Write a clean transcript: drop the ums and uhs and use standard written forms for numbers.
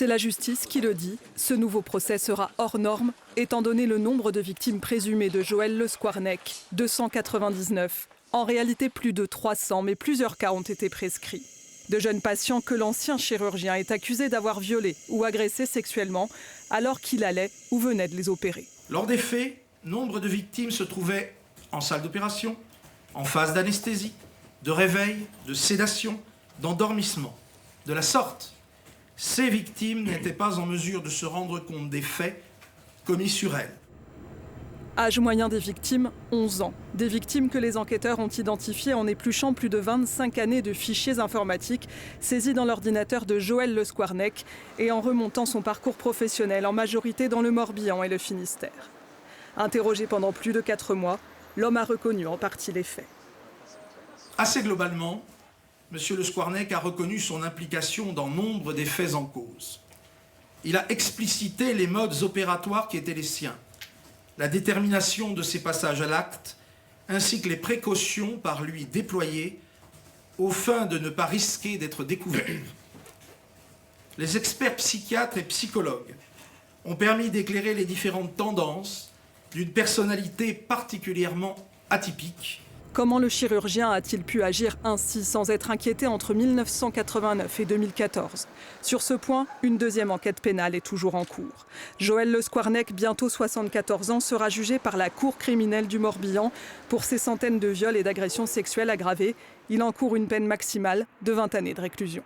C'est la justice qui le dit. Ce nouveau procès sera hors norme, étant donné le nombre de victimes présumées de Joël Le Squarnec, 299. En réalité, plus de 300, mais plusieurs cas ont été prescrits. De jeunes patients que l'ancien chirurgien est accusé d'avoir violé ou agressé sexuellement alors qu'il allait ou venait de les opérer. Lors des faits, nombre de victimes se trouvaient en salle d'opération, en phase d'anesthésie, de réveil, de sédation, d'endormissement. De la sorte, ces victimes n'étaient pas en mesure de se rendre compte des faits commis sur elles. Âge moyen des victimes, 11 ans. Des victimes que les enquêteurs ont identifiées en épluchant plus de 25 années de fichiers informatiques saisis dans l'ordinateur de Joël Le Squarnec et en remontant son parcours professionnel en majorité dans le Morbihan et le Finistère. Interrogé pendant plus de 4 mois, l'homme a reconnu en partie les faits. Assez globalement, M. Le Squarnec a reconnu son implication dans nombre des faits en cause. Il a explicité les modes opératoires qui étaient les siens, la détermination de ses passages à l'acte, ainsi que les précautions par lui déployées aux fins de ne pas risquer d'être découvert. Les experts psychiatres et psychologues ont permis d'éclairer les différentes tendances d'une personnalité particulièrement atypique. Comment le chirurgien a-t-il pu agir ainsi sans être inquiété entre 1989 et 2014 ? Sur ce point, une deuxième enquête pénale est toujours en cours. Joël Le Squarnec, bientôt 74 ans, sera jugé par la Cour criminelle du Morbihan pour ses centaines de viols et d'agressions sexuelles aggravées. Il encourt une peine maximale de 20 années de réclusion.